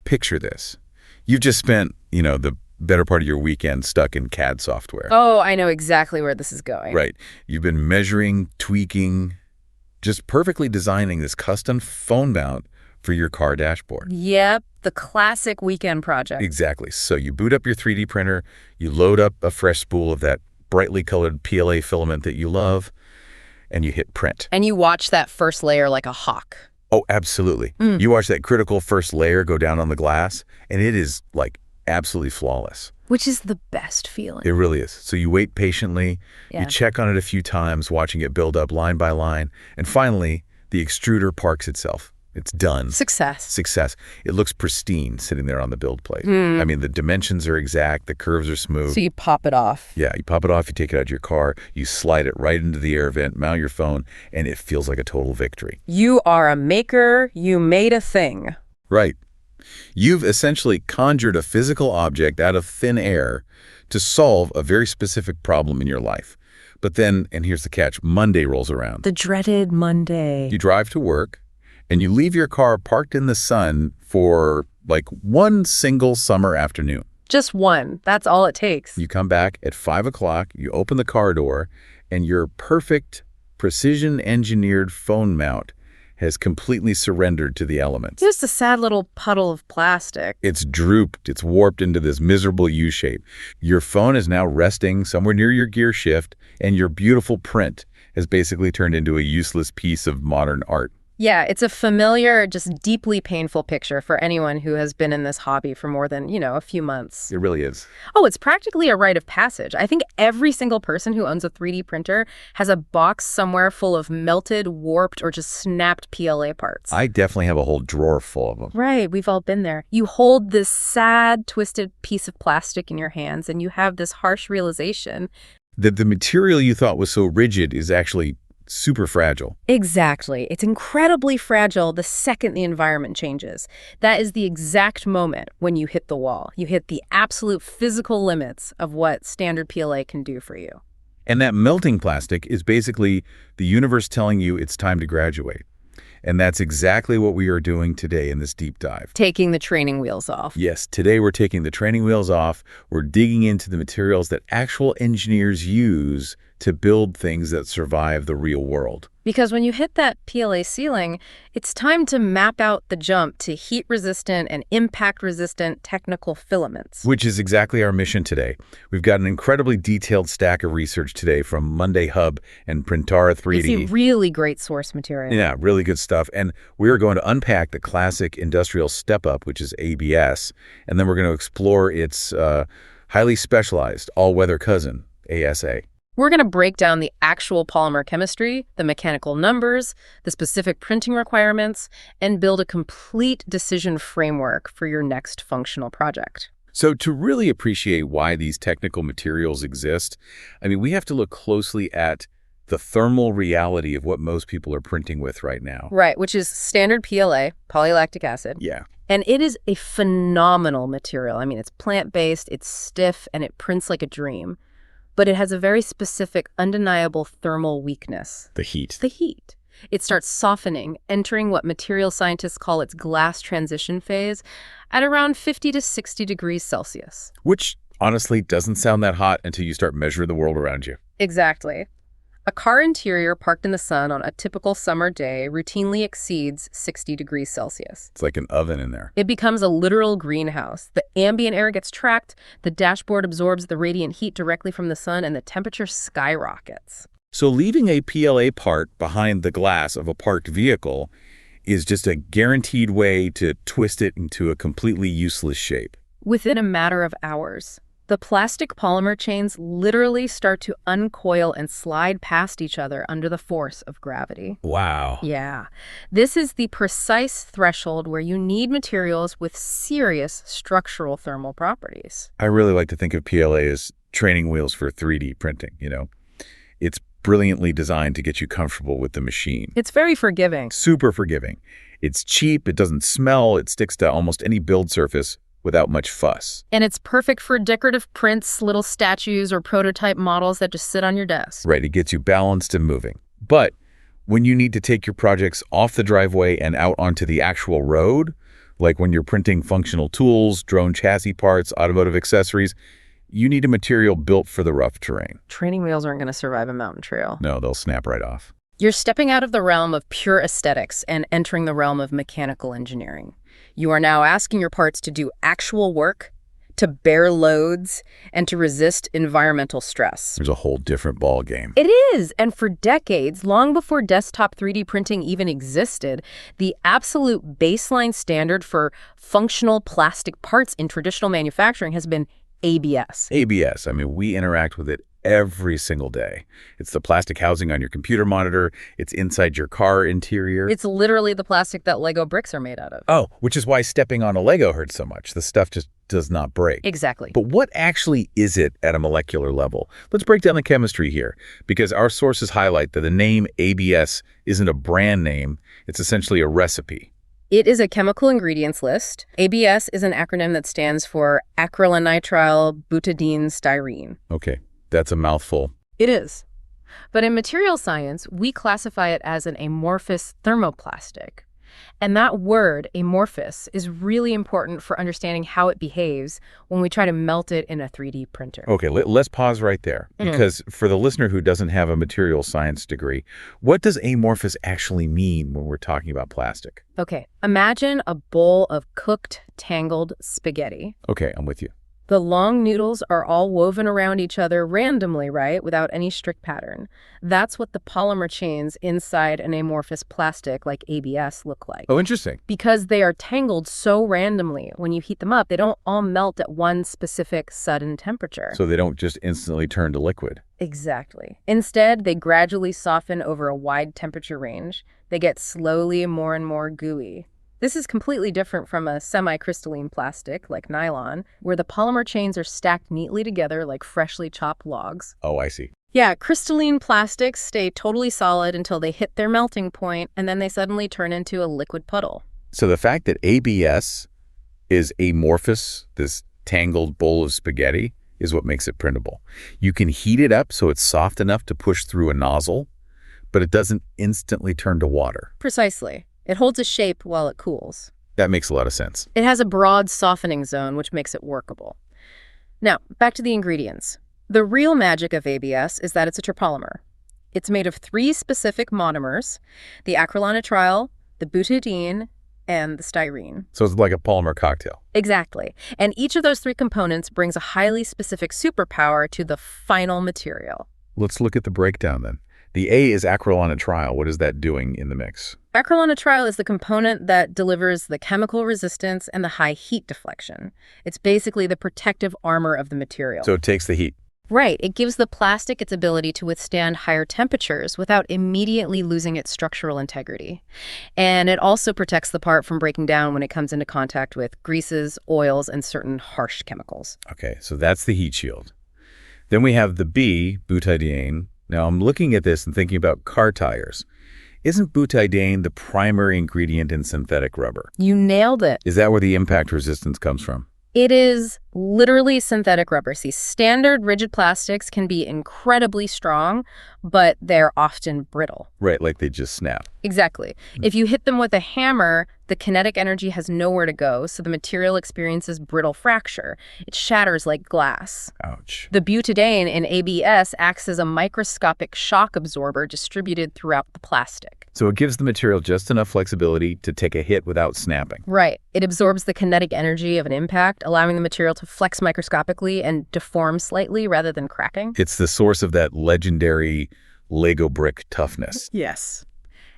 picture this. You've just spent, the better part of your weekend stuck in CAD software. Oh, I know exactly where this is going. Right. You've been measuring, tweaking, just perfectly designing this custom phone mount for your car dashboard. Yep, the classic weekend project. Exactly. So you boot up your 3D printer, you load up a fresh spool of that brightly colored PLA filament that you love, and you hit print. And you watch that first layer like a hawk. Oh, absolutely. You watch that critical first layer go down on the glass, and it is, absolutely flawless. Which is the best feeling. It really is. So you wait patiently, Yeah. you check on it a few times, watching it build up line by line, and finally, the extruder parks itself. It's done. Success. It looks pristine sitting there on the build plate. I mean, the dimensions are exact, the curves are smooth. So you pop it off. Yeah, you pop it off, you take it out of your car, you slide it right into the air vent, mount your phone, and it feels like a total victory. You are a maker. You made a thing. Right. You've essentially conjured a physical object out of thin air to solve a very specific problem in your life. But then, and here's the catch, Monday rolls around. The dreaded Monday. You drive to work, and you leave your car parked in the sun for one single summer afternoon. Just one. That's all it takes. You come back at 5 o'clock, you open the car door, and your perfect, precision-engineered phone mount has completely surrendered to the elements. Just a sad little puddle of plastic. It's drooped, it's warped into this miserable U-shape. Your phone is now resting somewhere near your gear shift, and your beautiful print has basically turned into a useless piece of modern art. Yeah, it's a familiar, just deeply painful picture for anyone who has been in this hobby for more than, a few months. It really is. Oh, it's practically a rite of passage. I think every single person who owns a 3D printer has a box somewhere full of melted, warped, or just snapped PLA parts. I definitely have a whole drawer full of them. Right, we've all been there. You hold this sad, twisted piece of plastic in your hands, and you have this harsh realization That the material you thought was so rigid is actually super fragile. Exactly. It's incredibly fragile the second the environment changes. That is the exact moment when you hit the wall. You hit the absolute physical limits of what standard PLA can do for you. And that melting plastic is basically the universe telling you it's time to graduate. And that's exactly what we are doing today in this deep dive. Taking the training wheels off. Yes, today we're taking the training wheels off. We're digging into the materials that actual engineers use to build things that survive the real world. Because when you hit that PLA ceiling, it's time to map out the jump to heat-resistant and impact-resistant technical filaments. Which is exactly our mission today. We've got an incredibly detailed stack of research today from Monday Hub and Printara 3D. It's a really great source material. Yeah, really good stuff. And we're going to unpack the classic industrial step-up, which is ABS, and then we're going to explore its highly specialized all-weather cousin, ASA. We're going to break down the actual polymer chemistry, the mechanical numbers, the specific printing requirements, and build a complete decision framework for your next functional project. So to really appreciate why these technical materials exist, we have to look closely at the thermal reality of what most people are printing with right now. Right, which is standard PLA, polylactic acid. Yeah. And it is a phenomenal material. It's plant-based, it's stiff, and it prints like a dream. But it has a very specific, undeniable thermal weakness. The heat. The heat. It starts softening, entering what material scientists call its glass transition phase at around 50 to 60 degrees Celsius. Which, honestly, doesn't sound that hot until you start measuring the world around you. Exactly. A car interior parked in the sun on a typical summer day routinely exceeds 60 degrees Celsius. It's like an oven in there. It becomes a literal greenhouse. The ambient air gets trapped, the dashboard absorbs the radiant heat directly from the sun, and the temperature skyrockets. So leaving a PLA part behind the glass of a parked vehicle is just a guaranteed way to twist it into a completely useless shape. Within a matter of hours, the plastic polymer chains literally start to uncoil and slide past each other under the force of gravity. Wow. Yeah. This is the precise threshold where you need materials with serious structural thermal properties. I really like to think of PLA as training wheels for 3D printing, It's brilliantly designed to get you comfortable with the machine. It's very forgiving. Super forgiving. It's cheap, it doesn't smell, it sticks to almost any build surface without much fuss. And it's perfect for decorative prints, little statues, or prototype models that just sit on your desk. Right, it gets you balanced and moving. But when you need to take your projects off the driveway and out onto the actual road Like when you're printing functional tools, drone chassis parts, automotive accessories, you need a material built for the rough terrain. Training wheels aren't going to survive a mountain trail. No, they'll snap right off. You're stepping out of the realm of pure aesthetics and entering the realm of mechanical engineering. You are now asking your parts to do actual work, to bear loads, and to resist environmental stress. There's a whole different ball game. It is, and for decades, long before desktop 3D printing even existed, the absolute baseline standard for functional plastic parts in traditional manufacturing has been ABS. ABS, I mean, we interact with it every single day. It's the plastic housing on your computer monitor. It's inside your car interior. It's literally the plastic that Lego bricks are made out of. Oh, which is why stepping on a Lego hurts so much. The stuff just does not break. Exactly. But what actually is it at a molecular level? Let's break down the chemistry here, because our sources highlight that the name ABS isn't a brand name. It's essentially a recipe. It is a chemical ingredients list. ABS is an acronym that stands for acrylonitrile butadiene styrene. Okay, that's a mouthful. It is. But in material science, we classify it as an amorphous thermoplastic. And that word, amorphous, is really important for understanding how it behaves when we try to melt it in a 3D printer. Okay, let's pause right there. Because for the listener who doesn't have a material science degree, what does amorphous actually mean when we're talking about plastic? Okay, imagine a bowl of cooked, tangled spaghetti. Okay, I'm with you. The long noodles are all woven around each other randomly, right, without any strict pattern. That's what the polymer chains inside an amorphous plastic like ABS look like. Oh, interesting. Because they are tangled so randomly, when you heat them up, they don't all melt at one specific sudden temperature. So they don't just instantly turn to liquid. Exactly. Instead, they gradually soften over a wide temperature range. They get slowly more and more gooey. This is completely different from a semi-crystalline plastic, like nylon, where the polymer chains are stacked neatly together like freshly chopped logs. Oh, I see. Yeah, crystalline plastics stay totally solid until they hit their melting point, and then they suddenly turn into a liquid puddle. So the fact that ABS is amorphous, this tangled bowl of spaghetti, is what makes it printable. You can heat it up so it's soft enough to push through a nozzle, but it doesn't instantly turn to water. Precisely. It holds a shape while it cools. That makes a lot of sense. It has a broad softening zone, which makes it workable. Now, back to the ingredients. The real magic of ABS is that it's a terpolymer. It's made of 3 specific monomers, the acrylonitrile, the butadiene, and the styrene. So it's like a polymer cocktail. Exactly. And each of those 3 components brings a highly specific superpower to the final material. Let's look at the breakdown then. The A is acrylonitrile. What is that doing in the mix? Acrylonitrile is the component that delivers the chemical resistance and the high heat deflection. It's basically the protective armor of the material. So it takes the heat. Right. It gives the plastic its ability to withstand higher temperatures without immediately losing its structural integrity. And it also protects the part from breaking down when it comes into contact with greases, oils, and certain harsh chemicals. Okay, so that's the heat shield. Then we have the B, butadiene. Now I'm looking at this and thinking about car tires. Isn't butadiene the primary ingredient in synthetic rubber? You nailed it. Is that where the impact resistance comes from? It is literally synthetic rubber. See, standard rigid plastics can be incredibly strong, but they're often brittle. Right, like they just snap. Exactly. If you hit them with a hammer, the kinetic energy has nowhere to go, so the material experiences brittle fracture. It shatters like glass. Ouch. The butadiene in ABS acts as a microscopic shock absorber distributed throughout the plastic. So it gives the material just enough flexibility to take a hit without snapping. Right. It absorbs the kinetic energy of an impact, allowing the material to flex microscopically and deform slightly rather than cracking. It's the source of that legendary Lego brick toughness. Yes.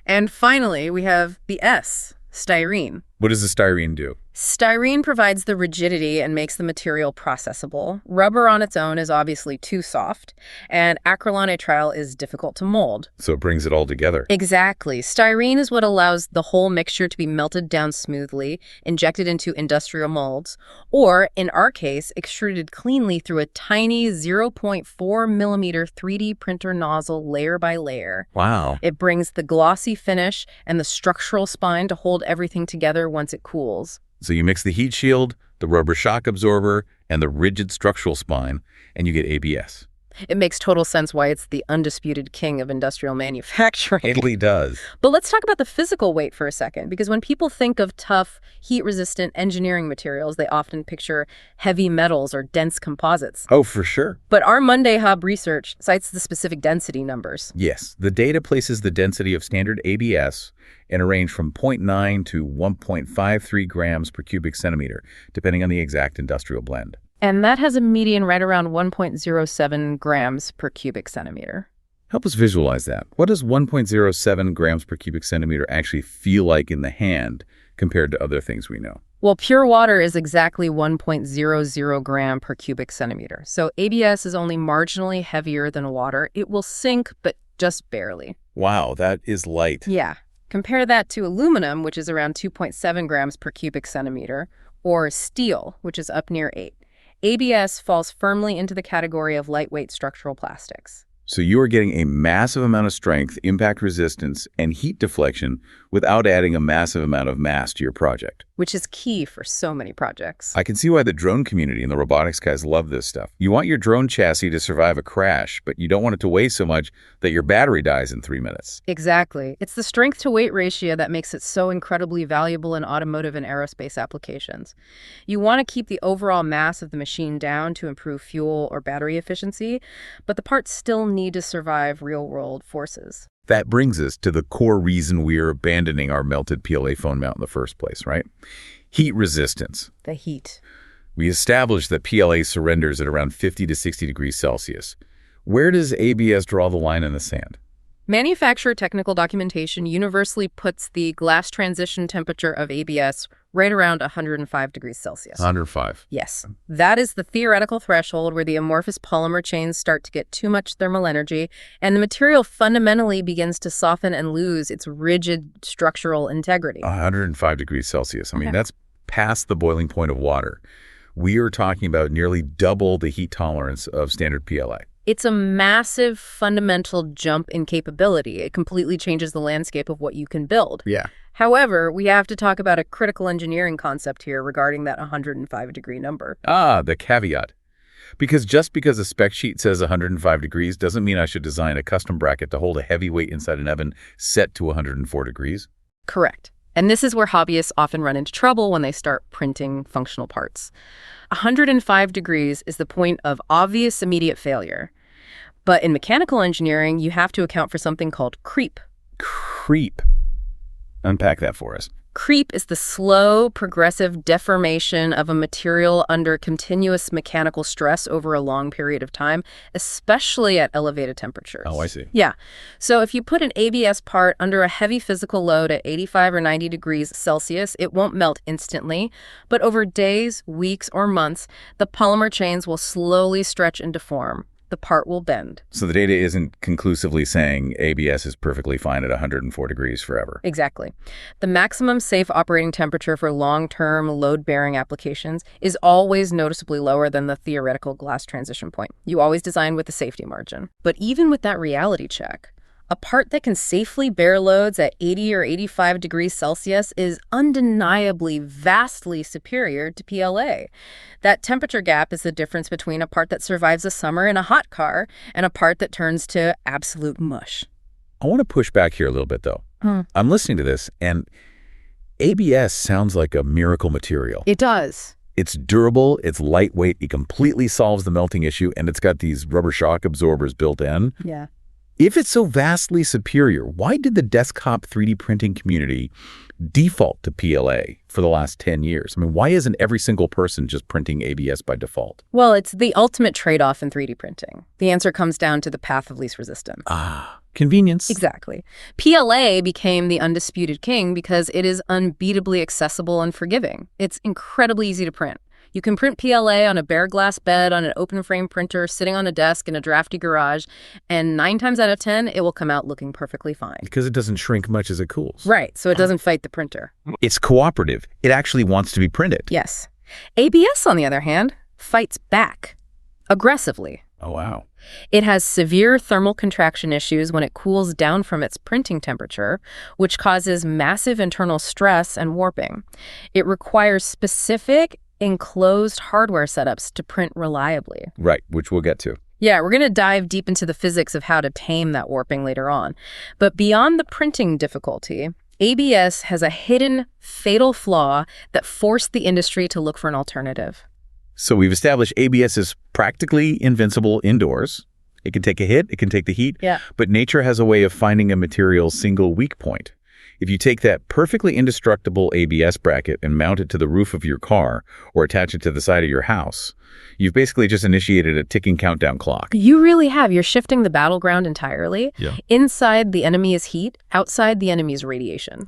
And finally, we have the S, styrene. What does the styrene do? Styrene provides the rigidity and makes the material processable. Rubber on its own is obviously too soft, and acrylonitrile is difficult to mold. So it brings it all together. Exactly. Styrene is what allows the whole mixture to be melted down smoothly, injected into industrial molds, or, in our case, extruded cleanly through a tiny 0.4 millimeter 3D printer nozzle layer by layer. Wow. It brings the glossy finish and the structural spine to hold everything together once it cools. So you mix the heat shield, the rubber shock absorber, and the rigid structural spine, and you get ABS. It makes total sense why it's the undisputed king of industrial manufacturing. It really does. But let's talk about the physical weight for a second, because when people think of tough, heat-resistant engineering materials, they often picture heavy metals or dense composites. Oh, for sure. But our Monday Hub research cites the specific density numbers. Yes, the data places the density of standard ABS in a range from 0.9 to 1.53 grams per cubic centimeter, depending on the exact industrial blend. And that has a median right around 1.07 grams per cubic centimeter. Help us visualize that. What does 1.07 grams per cubic centimeter actually feel like in the hand compared to other things we know? Well, pure water is exactly 1.00 gram per cubic centimeter. So ABS is only marginally heavier than water. It will sink, but just barely. Wow, that is light. Yeah. Compare that to aluminum, which is around 2.7 grams per cubic centimeter, or steel, which is up near 8. ABS falls firmly into the category of lightweight structural plastics. So you are getting a massive amount of strength, impact resistance, and heat deflection without adding a massive amount of mass to your project. Which is key for so many projects. I can see why the drone community and the robotics guys love this stuff. You want your drone chassis to survive a crash, but you don't want it to weigh so much that your battery dies in 3 minutes. Exactly. It's the strength-to-weight ratio that makes it so incredibly valuable in automotive and aerospace applications. You want to keep the overall mass of the machine down to improve fuel or battery efficiency, but the parts still need to survive real-world forces. That brings us to the core reason we're abandoning our melted PLA phone mount in the first place, right? Heat resistance. The heat. We established that PLA surrenders at around 50 to 60 degrees Celsius. Where does ABS draw the line in the sand? Manufacturer technical documentation universally puts the glass transition temperature of ABS right around 105 degrees Celsius. 105. Yes. That is the theoretical threshold where the amorphous polymer chains start to get too much thermal energy, and the material fundamentally begins to soften and lose its rigid structural integrity. 105 degrees Celsius. I mean, that's past the boiling point of water. We are talking about nearly double the heat tolerance of standard PLA. It's a massive fundamental jump in capability. It completely changes the landscape of what you can build. Yeah. However, we have to talk about a critical engineering concept here regarding that 105-degree number. Ah, the caveat. Because just because a spec sheet says 105 degrees doesn't mean I should design a custom bracket to hold a heavy weight inside an oven set to 104 degrees. Correct. And this is where hobbyists often run into trouble when they start printing functional parts. 105 degrees is the point of obvious immediate failure. But in mechanical engineering, you have to account for something called creep. Creep. Unpack that for us. Creep is the slow, progressive deformation of a material under continuous mechanical stress over a long period of time, especially at elevated temperatures. Oh, I see. Yeah. So if you put an ABS part under a heavy physical load at 85 or 90 degrees Celsius, it won't melt instantly, but over days, weeks, or months, the polymer chains will slowly stretch and deform. The part will bend. So the data isn't conclusively saying ABS is perfectly fine at 104 degrees forever. Exactly. The maximum safe operating temperature for long-term load-bearing applications is always noticeably lower than the theoretical glass transition point. You always design with a safety margin. But even with that reality check, a part that can safely bear loads at 80 or 85 degrees Celsius is undeniably vastly superior to PLA. That temperature gap is the difference between a part that survives a summer in a hot car and a part that turns to absolute mush. I want to push back here a little bit, though. I'm listening to this, and ABS sounds like a miracle material. It does. It's durable, it's lightweight, it completely solves the melting issue, and it's got these rubber shock absorbers built in. Yeah. If it's so vastly superior, why did the desktop 3D printing community default to PLA for the last 10 years? I mean, why isn't every single person just printing ABS by default? Well, it's the ultimate trade-off in 3D printing. The answer comes down to the path of least resistance. Ah, convenience. Exactly. PLA became the undisputed king because it is unbeatably accessible and forgiving. It's incredibly easy to print. You can print PLA on a bare glass bed, on an open frame printer, sitting on a desk in a drafty garage, and 9 times out of 10, it will come out looking perfectly fine. Because it doesn't shrink much as it cools. Right, so it doesn't fight the printer. It's cooperative. It actually wants to be printed. Yes. ABS, on the other hand, fights back aggressively. Oh, wow. It has severe thermal contraction issues when it cools down from its printing temperature, which causes massive internal stress and warping. It requires specific enclosed hardware setups to print reliably. Right, which we'll get to. Yeah, we're going to dive deep into the physics of how to tame that warping later on. But beyond the printing difficulty, ABS has a hidden, fatal flaw that forced the industry to look for an alternative. So we've established ABS is practically invincible indoors. It can take a hit, it can take the heat, but nature has a way of finding a material's single weak point. If you take that perfectly indestructible ABS bracket and mount it to the roof of your car or attach it to the side of your house, you've basically just initiated a ticking countdown clock. You really have. You're shifting the battleground entirely. Yeah. Inside, the enemy is heat. Outside, the enemy is radiation.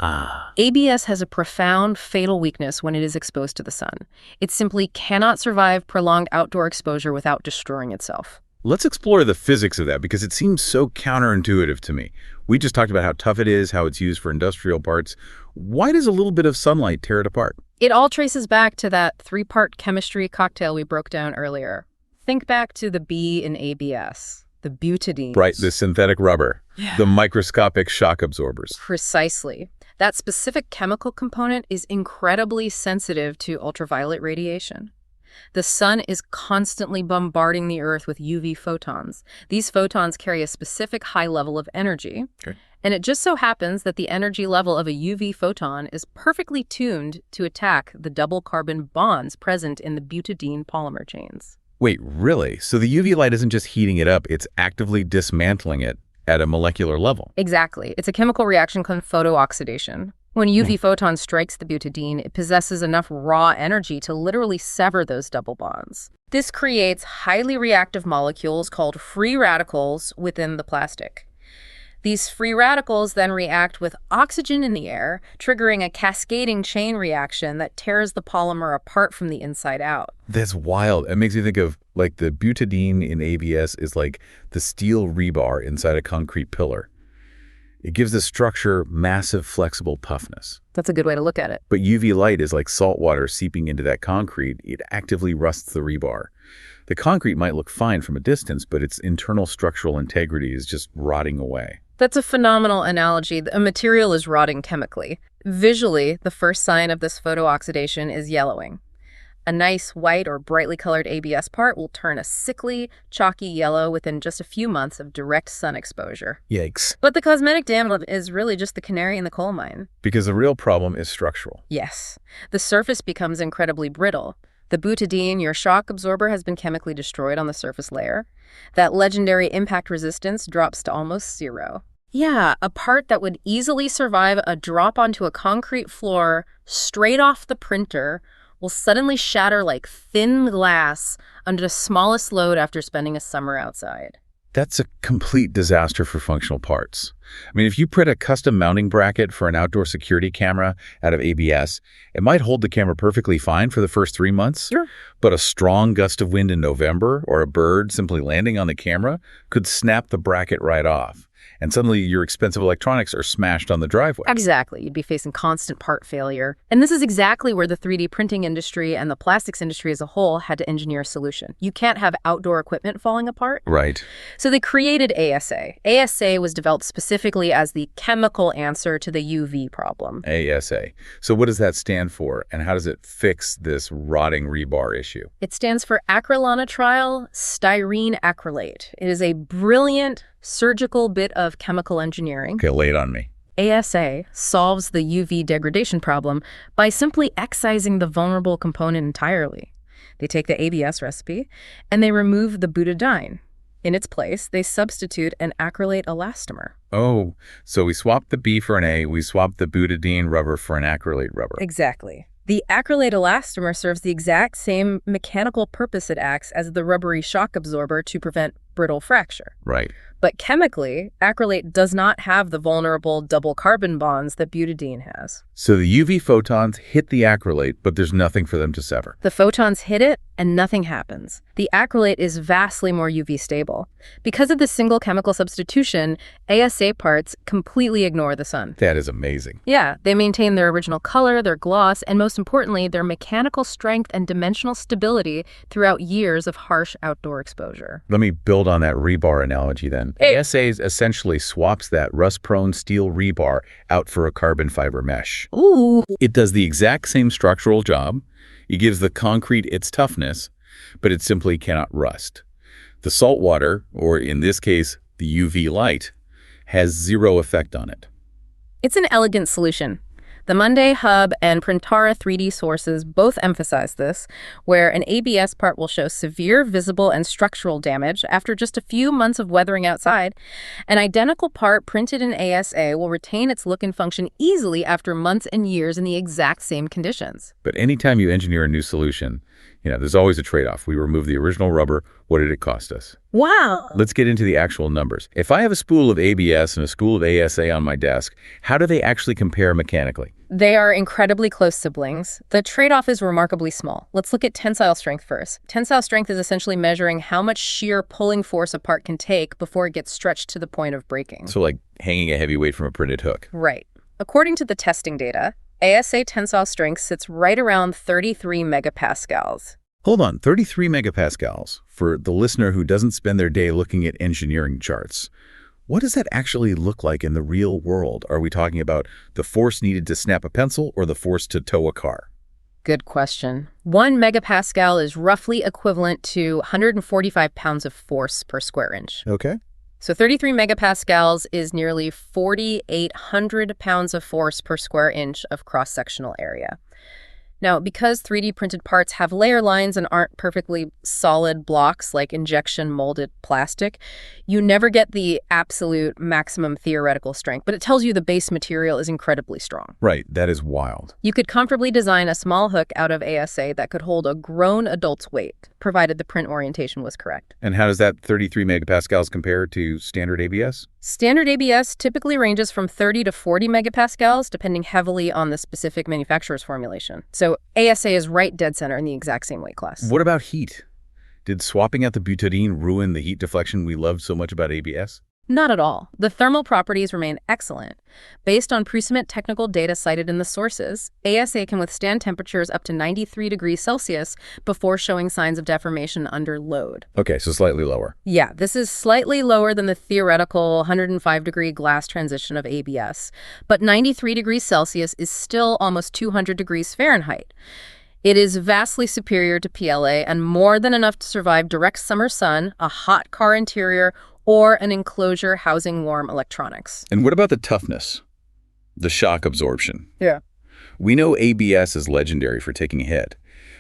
ABS has a profound, fatal weakness when it is exposed to the sun. It simply cannot survive prolonged outdoor exposure without destroying itself. Let's explore the physics of that because it seems so counterintuitive to me. We just talked about how tough it is, how it's used for industrial parts. Why does a little bit of sunlight tear it apart? It all traces back to that three-part chemistry cocktail we broke down earlier. Think back to the B in ABS, the butadiene. Right, the synthetic rubber, the microscopic shock absorbers. Precisely. That specific chemical component is incredibly sensitive to ultraviolet radiation. The sun is constantly bombarding the Earth with UV photons. These photons carry a specific high level of energy. Okay. And it just so happens that the energy level of a UV photon is perfectly tuned to attack the double carbon bonds present in the butadiene polymer chains. Wait, really? So the UV light isn't just heating it up, it's actively dismantling it at a molecular level? Exactly. It's a chemical reaction called photo-oxidation. When UV photon strikes the butadiene, it possesses enough raw energy to literally sever those double bonds. This creates highly reactive molecules called free radicals within the plastic. These free radicals then react with oxygen in the air, triggering a cascading chain reaction that tears the polymer apart from the inside out. That's wild. It makes me think of, like, the butadiene in ABS is like the steel rebar inside a concrete pillar. It gives the structure massive flexible toughness. That's a good way to look at it. But UV light is like salt water seeping into that concrete. It actively rusts the rebar. The concrete might look fine from a distance, but its internal structural integrity is just rotting away. That's a phenomenal analogy. A material is rotting chemically. Visually, the first sign of this photo-oxidation is yellowing. A nice white or brightly colored ABS part will turn a sickly, chalky yellow within just a few months of direct sun exposure. Yikes. But the cosmetic damage is really just the canary in the coal mine. Because the real problem is structural. Yes. The surface becomes incredibly brittle. The butadiene, your shock absorber, has been chemically destroyed on the surface layer. That legendary impact resistance drops to almost zero. Yeah, a part that would easily survive a drop onto a concrete floor straight off the printer will suddenly shatter like thin glass under the smallest load after spending a summer outside. That's a complete disaster for functional parts. I mean, if you print a custom mounting bracket for an outdoor security camera out of ABS, it might hold the camera perfectly fine for the first 3 months. Sure. But a strong gust of wind in November or a bird simply landing on the camera could snap the bracket right off. And suddenly your expensive electronics are smashed on the driveway. Exactly. You'd be facing constant part failure. And this is exactly where the 3D printing industry and the plastics industry as a whole had to engineer a solution. You can't have outdoor equipment falling apart. Right. So they created ASA. ASA was developed specifically as the chemical answer to the UV problem. ASA. So what does that stand for, and how does it fix this rotting rebar issue? It stands for acrylonitrile styrene acrylate. It is a brilliant surgical bit of chemical engineering. Okay, lay it on me. ASA solves the UV degradation problem by simply excising the vulnerable component entirely. They take the ABS recipe and they remove the butadiene. In its place, they substitute an acrylate elastomer. Oh, so we swapped the B for an A, we swapped the butadiene rubber for an acrylate rubber. Exactly. The acrylate elastomer serves the exact same mechanical purpose it acts as the rubbery shock absorber to prevent brittle fracture. Right. But chemically, acrylate does not have the vulnerable double carbon bonds that butadiene has. So the UV photons hit the acrylate, but there's nothing for them to sever. The photons hit it, and nothing happens. The acrylate is vastly more UV stable. Because of this single chemical substitution, ASA parts completely ignore the sun. That is amazing. Yeah, they maintain their original color, their gloss, and most importantly, their mechanical strength and dimensional stability throughout years of harsh outdoor exposure. Let me build on that rebar analogy then. ASA essentially swaps that rust-prone steel rebar out for a carbon fiber mesh. Ooh. It does the exact same structural job. It gives the concrete its toughness, but it simply cannot rust. The salt water, or in this case, the UV light, has zero effect on it. It's an elegant solution. The Monday Hub and Printara 3D sources both emphasize this, where an ABS part will show severe visible and structural damage after just a few months of weathering outside. An identical part printed in ASA will retain its look and function easily after months and years in the exact same conditions. But anytime you engineer a new solution, there's always a trade-off. We remove the original rubber. What did it cost us? Wow! Let's get into the actual numbers. If I have a spool of ABS and a spool of ASA on my desk, how do they actually compare mechanically? They are incredibly close siblings. The trade-off is remarkably small. Let's look at tensile strength first. Tensile strength is essentially measuring how much shear pulling force a part can take before it gets stretched to the point of breaking. So like hanging a heavy weight from a printed hook. Right. According to the testing data, ASA tensile strength sits right around 33 megapascals. Hold on, 33 megapascals. For the listener who doesn't spend their day looking at engineering charts, what does that actually look like in the real world? Are we talking about the force needed to snap a pencil or the force to tow a car? Good question. 1 megapascal is roughly equivalent to 145 pounds of force per square inch. Okay. So 33 megapascals is nearly 4,800 pounds of force per square inch of cross-sectional area. Now, because 3D printed parts have layer lines and aren't perfectly solid blocks like injection molded plastic, you never get the absolute maximum theoretical strength, but it tells you the base material is incredibly strong. Right, that is wild. You could comfortably design a small hook out of ASA that could hold a grown adult's weight, provided the print orientation was correct. And how does that 33 megapascals compare to standard ABS? Standard ABS typically ranges from 30 to 40 megapascals, depending heavily on the specific manufacturer's formulation. So ASA is right dead center in the exact same weight class. What about heat? Did swapping out the butadiene ruin the heat deflection we loved so much about ABS? Not at all. The thermal properties remain excellent. Based on Prusament technical data cited in the sources, ASA can withstand temperatures up to 93 degrees Celsius before showing signs of deformation under load. Okay, so slightly lower. Yeah, this is slightly lower than the theoretical 105-degree glass transition of ABS, but 93 degrees Celsius is still almost 200 degrees Fahrenheit. It is vastly superior to PLA and more than enough to survive direct summer sun, a hot car interior, or an enclosure housing warm electronics. And what about the toughness? The shock absorption? Yeah. We know ABS is legendary for taking a hit.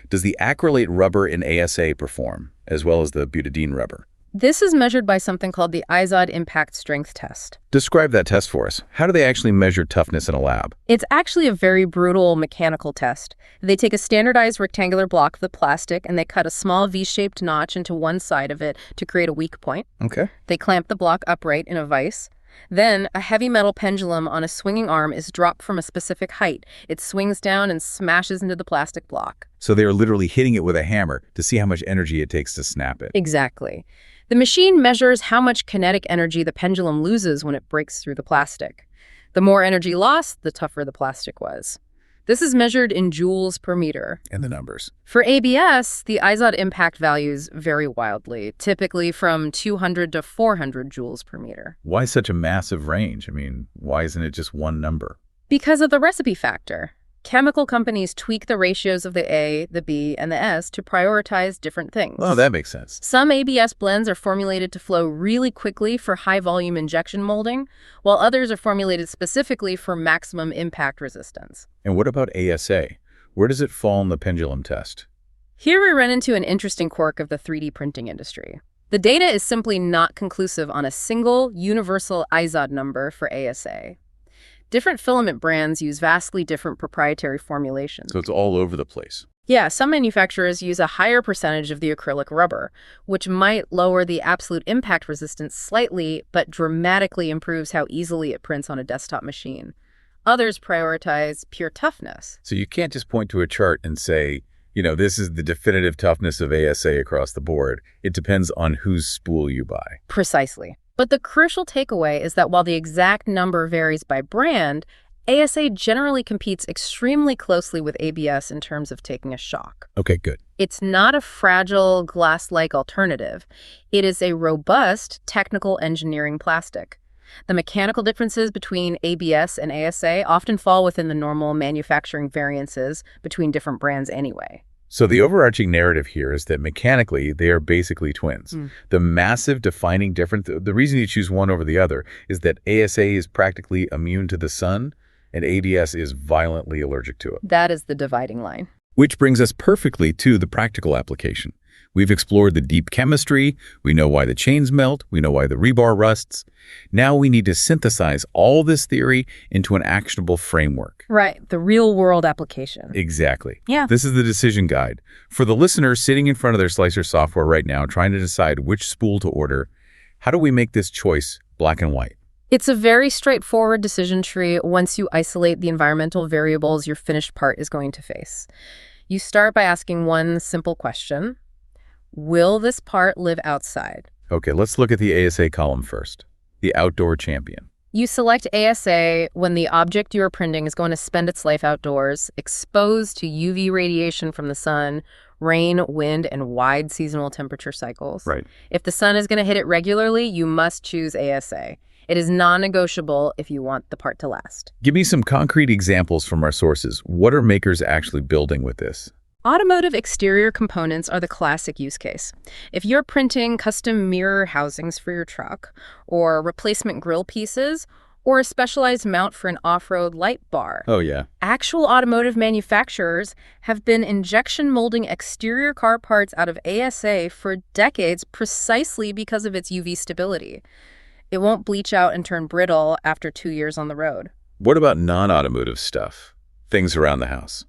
Does the acrylate rubber in ASA perform, as well as the butadiene rubber? This is measured by something called the Izod impact strength test. Describe that test for us. How do they actually measure toughness in a lab? It's actually a very brutal mechanical test. They take a standardized rectangular block of the plastic and they cut a small V-shaped notch into one side of it to create a weak point. Okay. They clamp the block upright in a vise. Then, a heavy metal pendulum on a swinging arm is dropped from a specific height. It swings down and smashes into the plastic block. So they are literally hitting it with a hammer to see how much energy it takes to snap it. Exactly. The machine measures how much kinetic energy the pendulum loses when it breaks through the plastic. The more energy lost, the tougher the plastic was. This is measured in joules per meter. And the numbers. For ABS, the Izod impact values vary wildly, typically from 200 to 400 joules per meter. Why such a massive range? I mean, why isn't it just one number? Because of the recipe factor. Chemical companies tweak the ratios of the A, the B, and the S to prioritize different things. Oh, that makes sense. Some ABS blends are formulated to flow really quickly for high-volume injection molding, while others are formulated specifically for maximum impact resistance. And what about ASA? Where does it fall in the pendulum test? Here we run into an interesting quirk of the 3D printing industry. The data is simply not conclusive on a single, universal Izod number for ASA. Different filament brands use vastly different proprietary formulations. So it's all over the place. Yeah, some manufacturers use a higher percentage of the acrylic rubber, which might lower the absolute impact resistance slightly, but dramatically improves how easily it prints on a desktop machine. Others prioritize pure toughness. So you can't just point to a chart and say, this is the definitive toughness of ASA across the board. It depends on whose spool you buy. Precisely. But the crucial takeaway is that while the exact number varies by brand, ASA generally competes extremely closely with ABS in terms of taking a shock. Okay, good. It's not a fragile, glass-like alternative. It is a robust, technical engineering plastic. The mechanical differences between ABS and ASA often fall within the normal manufacturing variances between different brands anyway. So the overarching narrative here is that mechanically, they are basically twins. The massive defining difference, the reason you choose one over the other, is that ASA is practically immune to the sun, and ABS is violently allergic to it. That is the dividing line. Which brings us perfectly to the practical application. We've explored the deep chemistry, we know why the chains melt, we know why the rebar rusts. Now we need to synthesize all this theory into an actionable framework. Right, the real-world application. Exactly. Yeah. This is the decision guide. For the listener sitting in front of their slicer software right now trying to decide which spool to order, how do we make this choice black and white? It's a very straightforward decision tree once you isolate the environmental variables your finished part is going to face. You start by asking one simple question. Will this part live outside? Okay, let's look at the ASA column first. The outdoor champion. You select ASA when the object you are printing is going to spend its life outdoors, exposed to UV radiation from the sun, rain, wind, and wide seasonal temperature cycles. Right. If the sun is going to hit it regularly, you must choose ASA. It is non-negotiable if you want the part to last. Give me some concrete examples from our sources. What are makers actually building with this? Automotive exterior components are the classic use case. If you're printing custom mirror housings for your truck, or replacement grille pieces, or a specialized mount for an off-road light bar, Oh, yeah. actual automotive manufacturers have been injection molding exterior car parts out of ASA for decades precisely because of its UV stability. It won't bleach out and turn brittle after 2 years on the road. What about non-automotive stuff? Things around the house.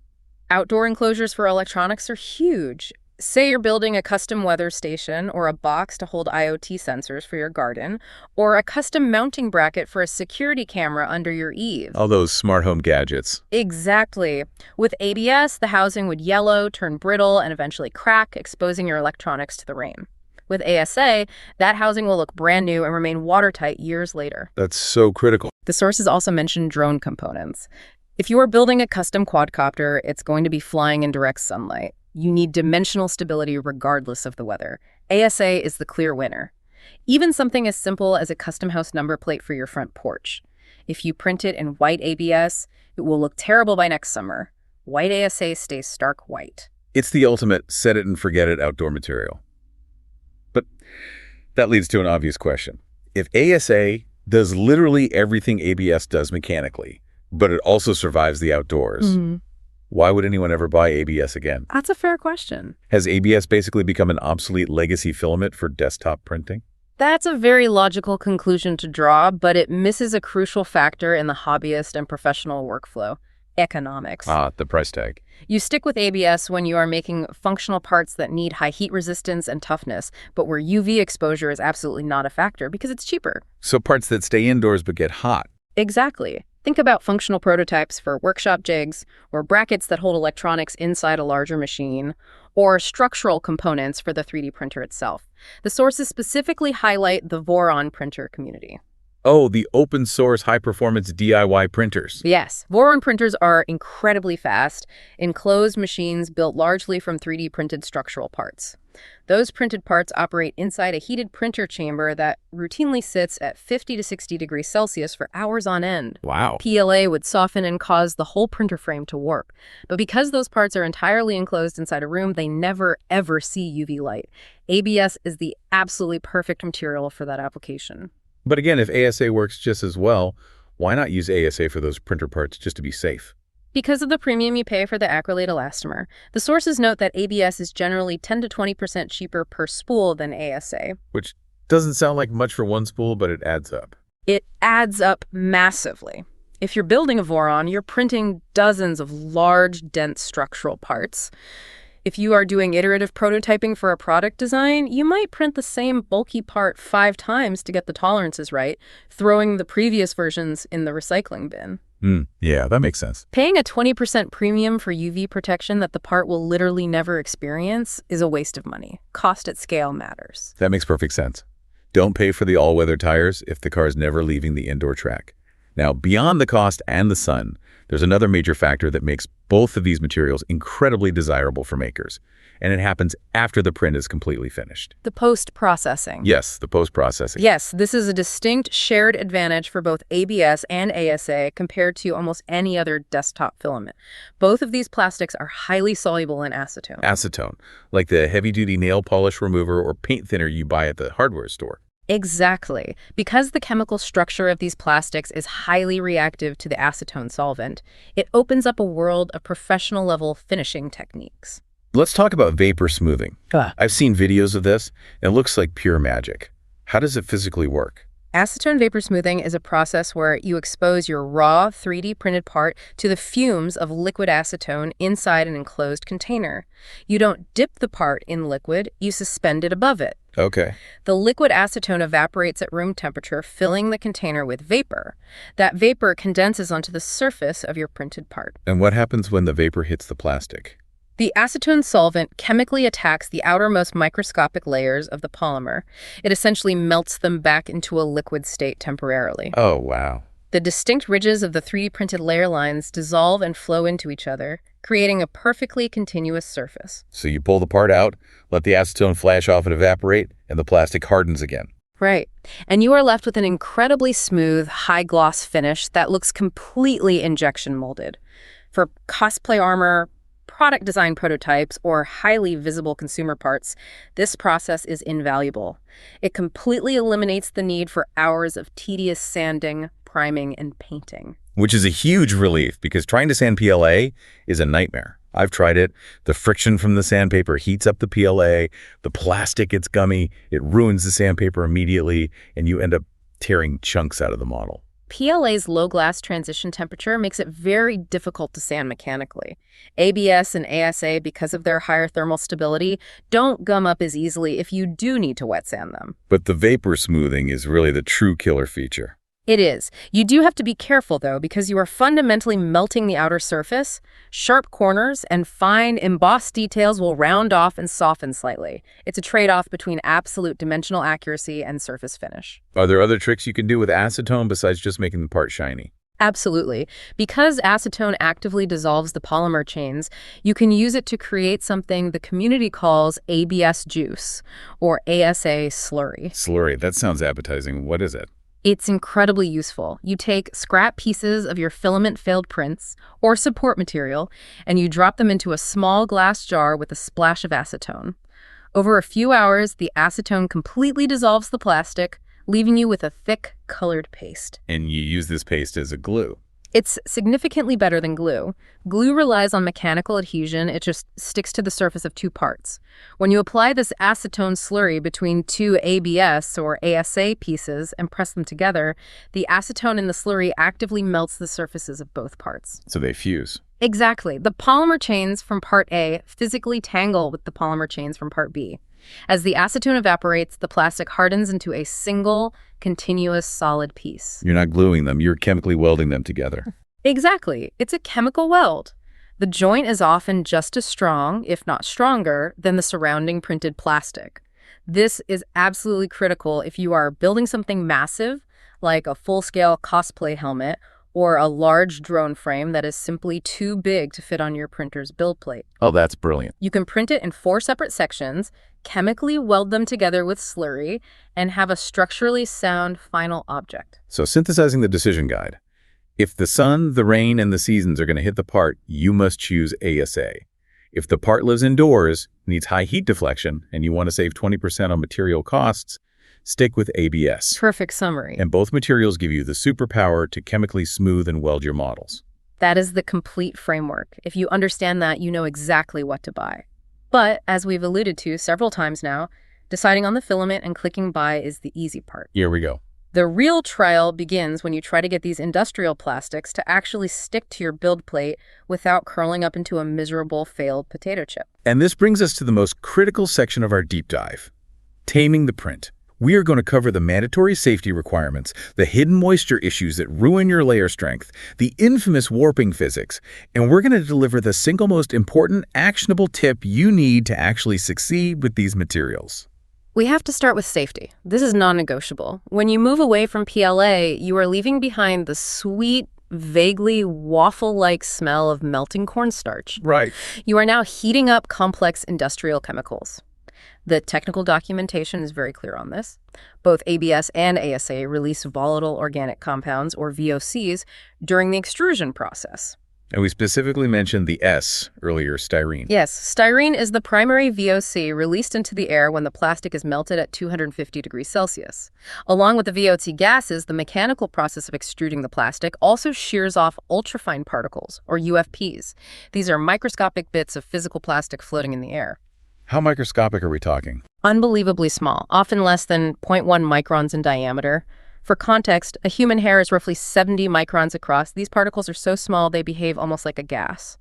Outdoor enclosures for electronics are huge. Say you're building a custom weather station or a box to hold IoT sensors for your garden, or a custom mounting bracket for a security camera under your eaves. All those smart home gadgets. Exactly. With ABS, the housing would yellow, turn brittle, and eventually crack, exposing your electronics to the rain. With ASA, that housing will look brand new and remain watertight years later. That's so critical. The sources also mention drone components. If you are building a custom quadcopter, it's going to be flying in direct sunlight. You need dimensional stability regardless of the weather. ASA is the clear winner. Even something as simple as a custom house number plate for your front porch. If you print it in white ABS, it will look terrible by next summer. White ASA stays stark white. It's the ultimate set it and forget it outdoor material. But that leads to an obvious question. If ASA does literally everything ABS does mechanically, but it also survives the outdoors, why would anyone ever buy ABS again? That's a fair question. Has ABS basically become an obsolete legacy filament for desktop printing? That's a very logical conclusion to draw, but it misses a crucial factor in the hobbyist and professional workflow: economics. The price tag. You stick with ABS when you are making functional parts that need high heat resistance and toughness, but where UV exposure is absolutely not a factor because it's cheaper. So parts that stay indoors but get hot. Exactly. Think about functional prototypes for workshop jigs, or brackets that hold electronics inside a larger machine, or structural components for the 3D printer itself. The sources specifically highlight the Voron printer community. Oh, the open source high-performance DIY printers. Yes, Voron printers are incredibly fast, enclosed machines built largely from 3D printed structural parts. Those printed parts operate inside a heated printer chamber that routinely sits at 50 to 60 degrees Celsius for hours on end. Wow. PLA would soften and cause the whole printer frame to warp. But because those parts are entirely enclosed inside a room, they never, ever see UV light. ABS is the absolutely perfect material for that application. But again, if ASA works just as well, why not use ASA for those printer parts just to be safe? Because of the premium you pay for the acrylate elastomer, the sources note that ABS is generally 10 to 20% cheaper per spool than ASA. Which doesn't sound like much for one spool, but it adds up. It adds up massively. If you're building a Voron, you're printing dozens of large, dense structural parts. If you are doing iterative prototyping for a product design, you might print the same bulky part 5 times to get the tolerances right, throwing the previous versions in the recycling bin. Yeah, that makes sense. Paying a 20% premium for UV protection that the part will literally never experience is a waste of money. Cost at scale matters. That makes perfect sense. Don't pay for the all-weather tires if the car is never leaving the indoor track. Now, beyond the cost and the sun, there's another major factor that makes both of these materials incredibly desirable for makers. and it happens after the print is completely finished. The post-processing. Yes, the post-processing. Yes, this is a distinct shared advantage for both ABS and ASA compared to almost any other desktop filament. Both of these plastics are highly soluble in acetone. Acetone, like the heavy-duty nail polish remover or paint thinner you buy at the hardware store. Exactly. Because the chemical structure of these plastics is highly reactive to the acetone solvent, it opens up a world of professional-level finishing techniques. Let's talk about vapor smoothing. I've seen videos of this, and it looks like pure magic. How does it physically work? Acetone vapor smoothing is a process where you expose your raw 3D printed part to the fumes of liquid acetone inside an enclosed container. You don't dip the part in liquid, you suspend it above it. Okay. The liquid acetone evaporates at room temperature, filling the container with vapor. That vapor condenses onto the surface of your printed part. And what happens when the vapor hits the plastic? The acetone solvent chemically attacks the outermost microscopic layers of the polymer. It essentially melts them back into a liquid state temporarily. Oh, wow. The distinct ridges of the 3D printed layer lines dissolve and flow into each other, creating a perfectly continuous surface. So you pull the part out, let the acetone flash off and evaporate, and the plastic hardens again. Right. And you are left with an incredibly smooth, high-gloss finish that looks completely injection molded. For cosplay armor, product design prototypes, or highly visible consumer parts, this process is invaluable. It completely eliminates the need for hours of tedious sanding, priming, and painting. Which is a huge relief because trying to sand PLA is a nightmare. I've tried it. The friction from the sandpaper heats up the PLA. The plastic gets gummy. It ruins the sandpaper immediately, and you end up tearing chunks out of the model. PLA's low glass transition temperature makes it very difficult to sand mechanically. ABS and ASA, because of their higher thermal stability, don't gum up as easily if you do need to wet sand them. But the vapor smoothing is really the true killer feature. It is. You do have to be careful, though, because you are fundamentally melting the outer surface. Sharp corners and fine embossed details will round off and soften slightly. It's a trade-off between absolute dimensional accuracy and surface finish. Are there other tricks you can do with acetone besides just making the part shiny? Absolutely. Because acetone actively dissolves the polymer chains, you can use it to create something the community calls ABS juice, or ASA slurry. Slurry, that sounds appetizing. What is it? It's incredibly useful. You take scrap pieces of your filament failed prints or support material, and you drop them into a small glass jar with a splash of acetone. Over a few hours, the acetone completely dissolves the plastic, leaving you with a thick, colored paste. And you use this paste as a glue. It's significantly better than glue. Glue relies on mechanical adhesion. It just sticks to the surface of two parts. When you apply this acetone slurry between two ABS or ASA pieces and press them together, the acetone in the slurry actively melts the surfaces of both parts. So they fuse. Exactly. The polymer chains from part A physically tangle with the polymer chains from part B. As the acetone evaporates, the plastic hardens into a single, continuous, solid piece. You're not gluing them, you're chemically welding them together. Exactly. It's a chemical weld. The joint is often just as strong, if not stronger, than the surrounding printed plastic. This is absolutely critical if you are building something massive, like a full-scale cosplay helmet, or a large drone frame that is simply too big to fit on your printer's build plate. Oh, that's brilliant. You can print it in 4 separate sections, chemically weld them together with slurry, and have a structurally sound final object. So synthesizing the decision guide. If the sun, the rain, and the seasons are going to hit the part, you must choose ASA. If the part lives indoors, needs high heat deflection, and you want to save 20% on material costs, stick with ABS. Perfect summary. And both materials give you the superpower to chemically smooth and weld your models. That is the complete framework. If you understand that, you know exactly what to buy. But, as we've alluded to several times now, deciding on the filament and clicking buy is the easy part. Here we go. The real trial begins when you try to get these industrial plastics to actually stick to your build plate without curling up into a miserable failed potato chip. And this brings us to the most critical section of our deep dive, taming the print. We are going to cover the mandatory safety requirements, the hidden moisture issues that ruin your layer strength, the infamous warping physics, and we're going to deliver the single most important actionable tip you need to actually succeed with these materials. We have to start with safety. This is non-negotiable. When you move away from PLA, you are leaving behind the sweet, vaguely waffle-like smell of melting cornstarch. Right. You are now heating up complex industrial chemicals. The technical documentation is very clear on this. Both ABS and ASA release volatile organic compounds, or VOCs, during the extrusion process. And we specifically mentioned the S earlier, styrene. Yes, styrene is the primary VOC released into the air when the plastic is melted at 250 degrees Celsius. Along with the VOC gases, the mechanical process of extruding the plastic also shears off ultrafine particles, or UFPs. These are microscopic bits of physical plastic floating in the air. How microscopic are we talking? Unbelievably small, often less than 0.1 microns in diameter. For context, a human hair is roughly 70 microns across. These particles are so small they behave almost like a gas.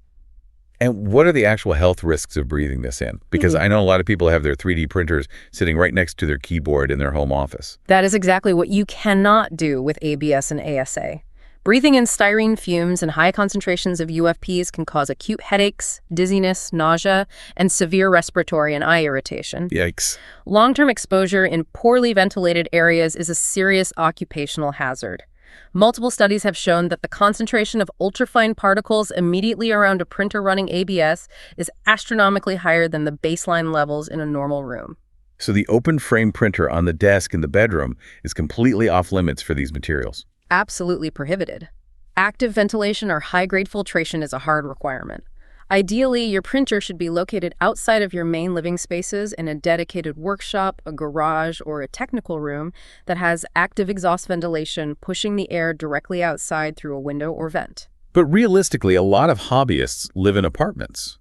And what are the actual health risks of breathing this in? Because I know a lot of people have their 3D printers sitting right next to their keyboard in their home office. That is exactly what you cannot do with ABS and ASA. Breathing in styrene fumes and high concentrations of UFPs can cause acute headaches, dizziness, nausea, and severe respiratory and eye irritation. Yikes. Long-term exposure in poorly ventilated areas is a serious occupational hazard. Multiple studies have shown that the concentration of ultrafine particles immediately around a printer running ABS is astronomically higher than the baseline levels in a normal room. So the open frame printer on the desk in the bedroom is completely off limits for these materials. Absolutely prohibited. Active ventilation or high-grade filtration is a hard requirement. Ideally, your printer should be located outside of your main living spaces in a dedicated workshop, a garage, or a technical room that has active exhaust ventilation pushing the air directly outside through a window or vent. But realistically, a lot of hobbyists live in apartments.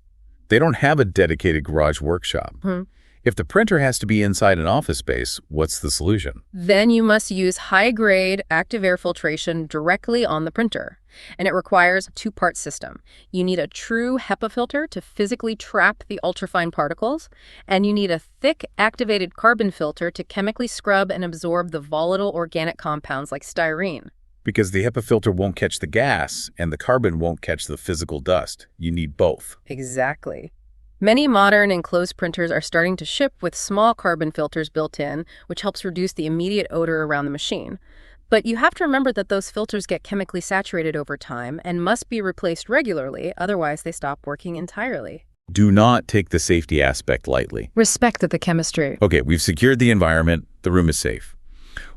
They don't have a dedicated garage workshop. If the printer has to be inside an office space, what's the solution? Then you must use high-grade active air filtration directly on the printer. And it requires a two-part system. You need a true HEPA filter to physically trap the ultrafine particles, and you need a thick activated carbon filter to chemically scrub and absorb the volatile organic compounds like styrene. Because the HEPA filter won't catch the gas, and the carbon won't catch the physical dust. You need both. Exactly. Many modern enclosed printers are starting to ship with small carbon filters built in, which helps reduce the immediate odor around the machine. But you have to remember that those filters get chemically saturated over time and must be replaced regularly, otherwise they stop working entirely. Do not take the safety aspect lightly. Respect the chemistry. Okay, we've secured the environment. The room is safe.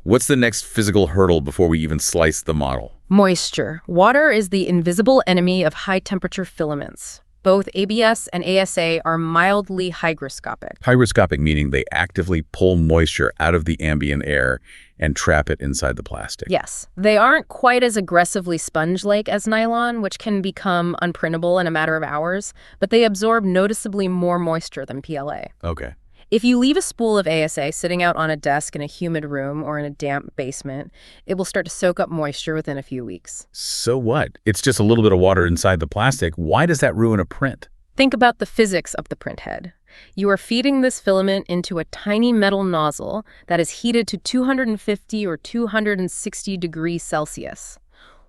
What's the next physical hurdle before we even slice the model? Moisture. Water is the invisible enemy of high-temperature filaments. Both ABS and ASA are mildly hygroscopic. Hygroscopic meaning they actively pull moisture out of the ambient air and trap it inside the plastic. Yes. They aren't quite as aggressively sponge-like as nylon, which can become unprintable in a matter of hours, but they absorb noticeably more moisture than PLA. Okay. If you leave a spool of ASA sitting out on a desk in a humid room or in a damp basement, it will start to soak up moisture within a few weeks. So what? It's just a little bit of water inside the plastic. Why does that ruin a print? Think about the physics of the print head. You are feeding this filament into a tiny metal nozzle that is heated to 250 or 260 degrees Celsius.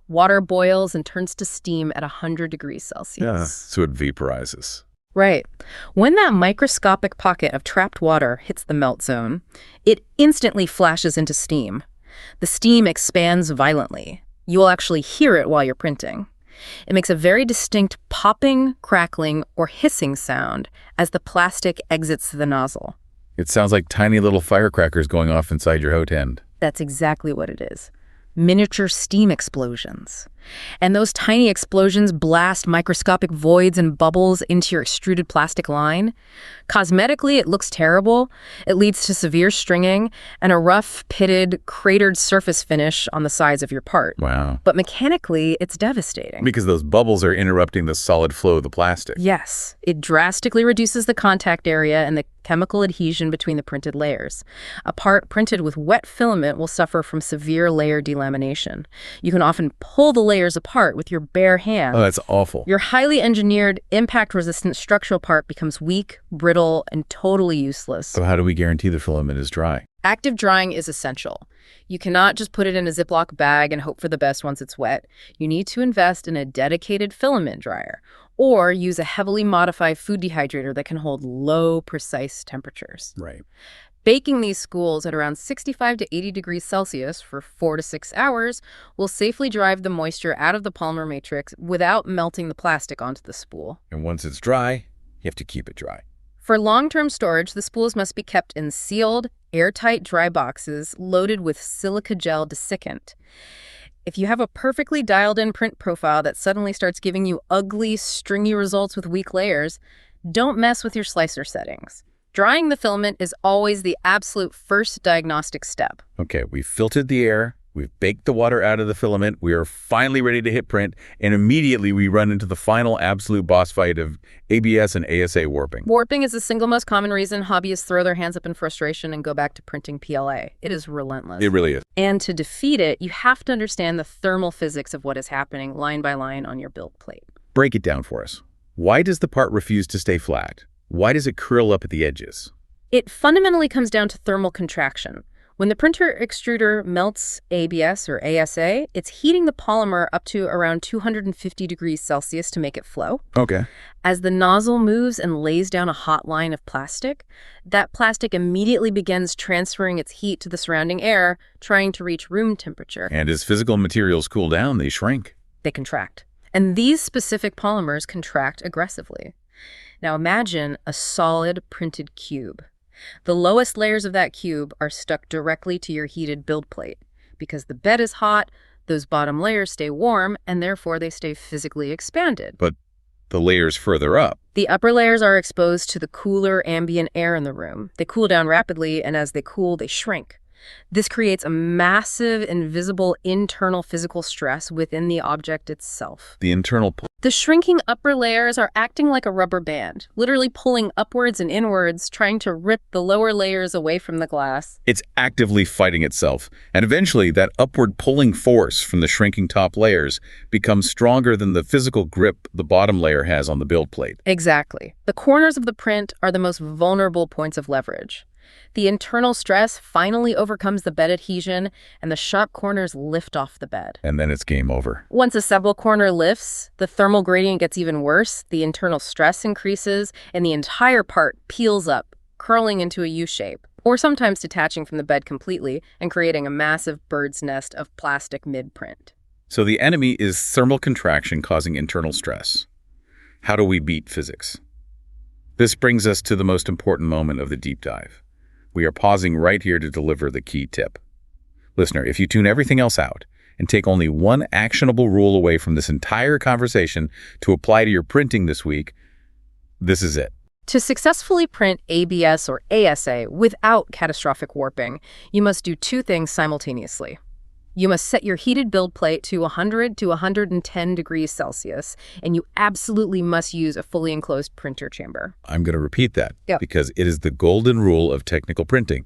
Water boils and turns to steam at 100 degrees Celsius. Yeah, so it vaporizes. Right. When that microscopic pocket of trapped water hits the melt zone, it instantly flashes into steam. The steam expands violently. You will actually hear it while you're printing. It makes a very distinct popping, crackling, or hissing sound as the plastic exits the nozzle. It sounds like tiny little firecrackers going off inside your hot end. That's exactly what it is. Miniature steam explosions. And those tiny explosions blast microscopic voids and bubbles into your extruded plastic line. Cosmetically, it looks terrible. It leads to severe stringing and a rough, pitted, cratered surface finish on the sides of your part. Wow. But mechanically, it's devastating. Because those bubbles are interrupting the solid flow of the plastic. Yes. It drastically reduces the contact area and the chemical adhesion between the printed layers. A part printed with wet filament will suffer from severe layer delamination. You can often pull the layers apart with your bare hands. Oh, that's awful. Your highly engineered, impact-resistant structural part becomes weak, brittle, and totally useless. So how do we guarantee the filament is dry? Active drying is essential. You cannot just put it in a Ziploc bag and hope for the best once it's wet. You need to invest in a dedicated filament dryer. or use a heavily modified food dehydrator that can hold low, precise temperatures. Right. Baking these spools at around 65 to 80 degrees Celsius for 4 to 6 hours will safely drive the moisture out of the polymer matrix without melting the plastic onto the spool. And once it's dry, you have to keep it dry. For long-term storage, the spools must be kept in sealed, airtight dry boxes loaded with silica gel desiccant. If you have a perfectly dialed-in print profile that suddenly starts giving you ugly, stringy results with weak layers, don't mess with your slicer settings. Drying the filament is always the absolute first diagnostic step. Okay, we've filtered the air, we've baked the water out of the filament, we are finally ready to hit print, and immediately we run into the final absolute boss fight of ABS and ASA warping. Warping is the single most common reason hobbyists throw their hands up in frustration and go back to printing PLA. It is relentless. It really is. And to defeat it, you have to understand the thermal physics of what is happening line by line on your build plate. Break it down for us. Why does the part refuse to stay flat? Why does it curl up at the edges? It fundamentally comes down to thermal contraction. When the printer extruder melts ABS or ASA, it's heating the polymer up to around 250 degrees Celsius to make it flow. Okay. As the nozzle moves and lays down a hot line of plastic, that plastic immediately begins transferring its heat to the surrounding air, trying to reach room temperature. And as physical materials cool down, they shrink. They contract. And these specific polymers contract aggressively. Now imagine a solid printed cube. The lowest layers of that cube are stuck directly to your heated build plate. Because the bed is hot, those bottom layers stay warm, and therefore they stay physically expanded. But the layers further up. The upper layers are exposed to the cooler ambient air in the room. They cool down rapidly, and as they cool, they shrink. This creates a massive, invisible, internal physical stress within the object itself. The internal pull. The shrinking upper layers are acting like a rubber band, literally pulling upwards and inwards, trying to rip the lower layers away from the glass. It's actively fighting itself. And eventually, that upward pulling force from the shrinking top layers becomes stronger than the physical grip the bottom layer has on the build plate. Exactly. The corners of the print are the most vulnerable points of leverage. The internal stress finally overcomes the bed adhesion, and the sharp corners lift off the bed. And then it's game over. Once a several corner lifts, the thermal gradient gets even worse, the internal stress increases, and the entire part peels up, curling into a U shape, or sometimes detaching from the bed completely and creating a massive bird's nest of plastic mid-print. So the enemy is thermal contraction causing internal stress. How do we beat physics? This brings us to the most important moment of the deep dive. We are pausing right here to deliver the key tip. Listener, if you tune everything else out and take only one actionable rule away from this entire conversation to apply to your printing this week, this is it. To successfully print ABS or ASA without catastrophic warping, you must do two things simultaneously. You must set your heated build plate to 100 to 110 degrees Celsius, and you absolutely must use a fully enclosed printer chamber. I'm going to repeat that because it is the golden rule of technical printing.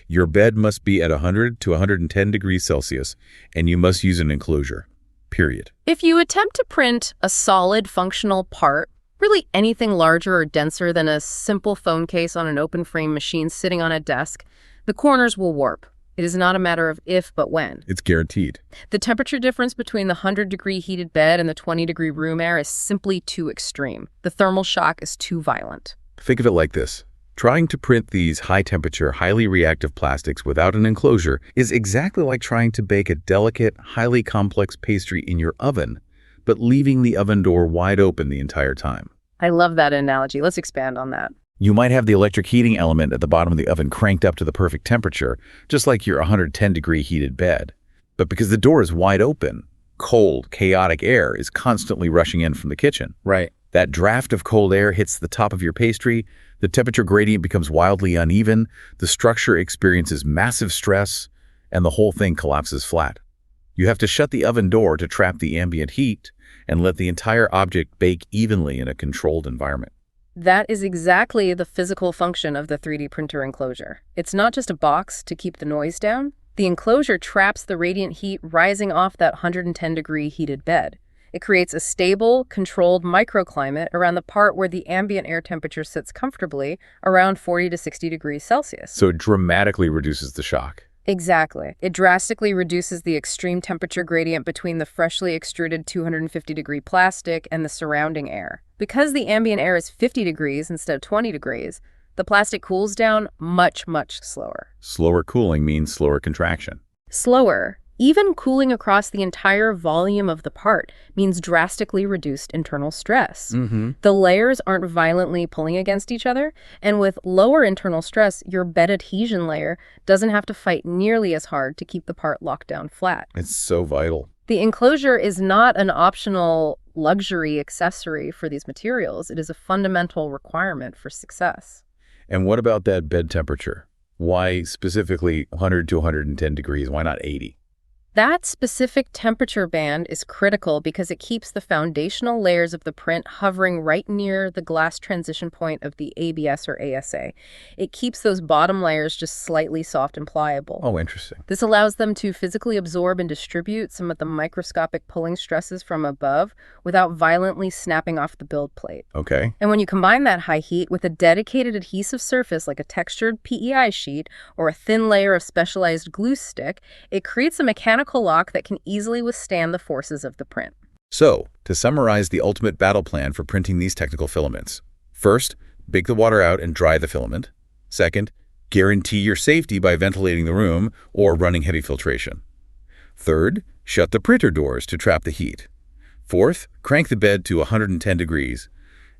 Your bed must be at 100 to 110 degrees Celsius, and you must use an enclosure, period. If you attempt to print a solid, functional part, really anything larger or denser than a simple phone case on an open-frame machine sitting on a desk, the corners will warp. It is not a matter of if, but when. It's guaranteed. The temperature difference between the 100-degree heated bed and the 20-degree room air is simply too extreme. The thermal shock is too violent. Think of it like this. Trying to print these high-temperature, highly reactive plastics without an enclosure is exactly like trying to bake a delicate, highly complex pastry in your oven, but leaving the oven door wide open the entire time. I love that analogy. Let's expand on that. You might have the electric heating element at the bottom of the oven cranked up to the perfect temperature, just like your 110-degree heated bed. But because the door is wide open, cold, chaotic air is constantly rushing in from the kitchen. Right. That draft of cold air hits the top of your pastry, the temperature gradient becomes wildly uneven, the structure experiences massive stress, and the whole thing collapses flat. You have to shut the oven door to trap the ambient heat and let the entire object bake evenly in a controlled environment. That is exactly the physical function of the 3D printer enclosure. It's not just a box to keep the noise down. The enclosure traps the radiant heat rising off that 110-degree heated bed. It creates a stable, controlled microclimate around the part where the ambient air temperature sits comfortably, around 40 to 60 degrees Celsius. So it dramatically reduces the shock. Exactly. It drastically reduces the extreme temperature gradient between the freshly extruded 250-degree plastic and the surrounding air. Because the ambient air is 50 degrees instead of 20 degrees, the plastic cools down much, much slower. Slower cooling means slower contraction. Slower, even cooling across the entire volume of the part, means drastically reduced internal stress. The layers aren't violently pulling against each other, and with lower internal stress, your bed adhesion layer doesn't have to fight nearly as hard to keep the part locked down flat. It's so vital. The enclosure is not an optional luxury accessory for these materials. It is a fundamental requirement for success. And what about that bed temperature? Why specifically 100 to 110 degrees? Why not 80? That specific temperature band is critical because it keeps the foundational layers of the print hovering right near the glass transition point of the ABS or ASA. It keeps those bottom layers just slightly soft and pliable. Oh, interesting. This allows them to physically absorb and distribute some of the microscopic pulling stresses from above without violently snapping off the build plate. Okay. And when you combine that high heat with a dedicated adhesive surface like a textured PEI sheet or a thin layer of specialized glue stick, it creates a mechanical lock that can easily withstand the forces of the print. So, to summarize the ultimate battle plan for printing these technical filaments. First, bake the water out and dry the filament. Second, guarantee your safety by ventilating the room or running heavy filtration. Third, shut the printer doors to trap the heat. Fourth, crank the bed to 110 degrees.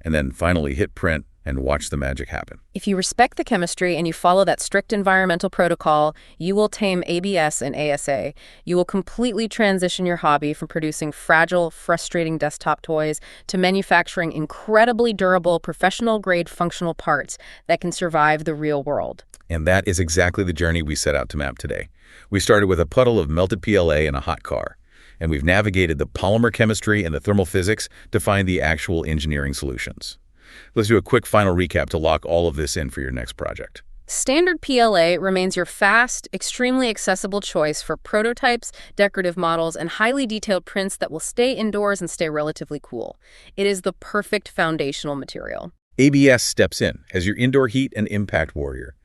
And then finally hit print and watch the magic happen. If you respect the chemistry and you follow that strict environmental protocol, you will tame ABS and ASA. You will completely transition your hobby from producing fragile, frustrating desktop toys to manufacturing incredibly durable, professional-grade functional parts that can survive the real world. And that is exactly the journey we set out to map today. We started with a puddle of melted PLA in a hot car, and we've navigated the polymer chemistry and the thermal physics to find the actual engineering solutions. Let's do a quick final recap to lock all of this in for your next project. Standard PLA remains your fast, extremely accessible choice for prototypes, decorative models, and highly detailed prints that will stay indoors and stay relatively cool. It is the perfect foundational material. ABS steps in as your indoor heat and impact warrior.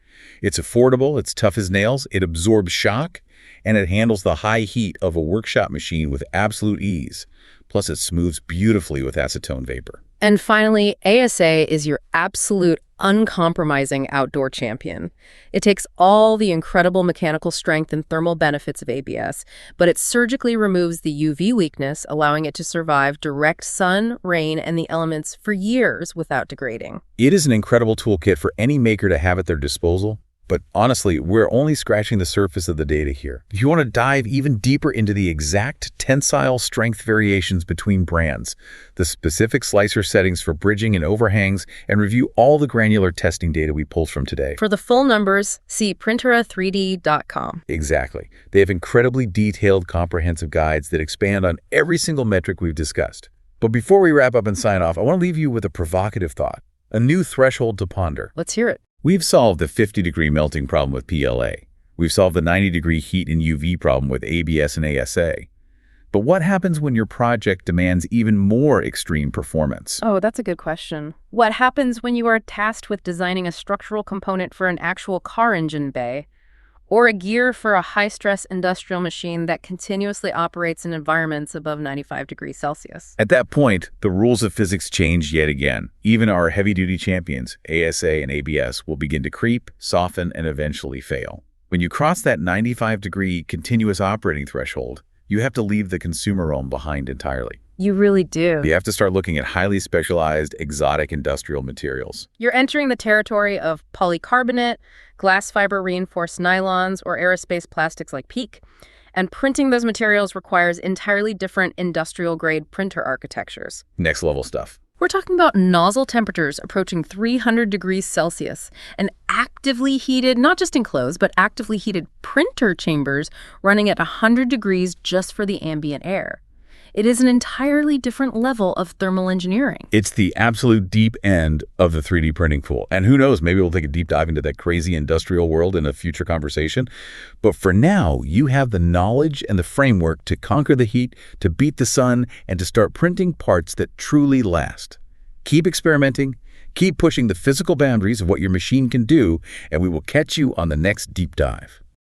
It's affordable, it's tough as nails, it absorbs shock, and it handles the high heat of a workshop machine with absolute ease. Plus, it smooths beautifully with acetone vapor. And finally, ASA is your absolute uncompromising outdoor champion. It takes all the incredible mechanical strength and thermal benefits of ABS, but it surgically removes the UV weakness, allowing it to survive direct sun, rain, and the elements for years without degrading. It is an incredible toolkit for any maker to have at their disposal. But honestly, we're only scratching the surface of the data here. If you want to dive even deeper into the exact tensile strength variations between brands, the specific slicer settings for bridging and overhangs, and review all the granular testing data we pulled from today. For the full numbers, see printera3d.com. Exactly. They have incredibly detailed, comprehensive guides that expand on every single metric we've discussed. But before we wrap up and sign off, I want to leave you with a provocative thought, a new threshold to ponder. Let's hear it. We've solved the 50-degree melting problem with PLA. We've solved the 90-degree heat and UV problem with ABS and ASA. But what happens when your project demands even more extreme performance? Oh, that's a good question. What happens when you are tasked with designing a structural component for an actual car engine bay, or a gear for a high-stress industrial machine that continuously operates in environments above 95 degrees Celsius? At that point, the rules of physics change yet again. Even our heavy-duty champions, ASA and ABS, will begin to creep, soften, and eventually fail. When you cross that 95-degree continuous operating threshold, you have to leave the consumer realm behind entirely. You really do. You have to start looking at highly specialized, exotic industrial materials. You're entering the territory of polycarbonate, glass fiber reinforced nylons, or aerospace plastics like PEEK. And printing those materials requires entirely different industrial-grade printer architectures. Next level stuff. We're talking about nozzle temperatures approaching 300 degrees Celsius and actively heated, not just enclosed, but actively heated printer chambers running at 100 degrees just for the ambient air. It is an entirely different level of thermal engineering. It's the absolute deep end of the 3D printing pool. And who knows, maybe we'll take a deep dive into that crazy industrial world in a future conversation. But for now, you have the knowledge and the framework to conquer the heat, to beat the sun, and to start printing parts that truly last. Keep experimenting, keep pushing the physical boundaries of what your machine can do, and we will catch you on the next deep dive.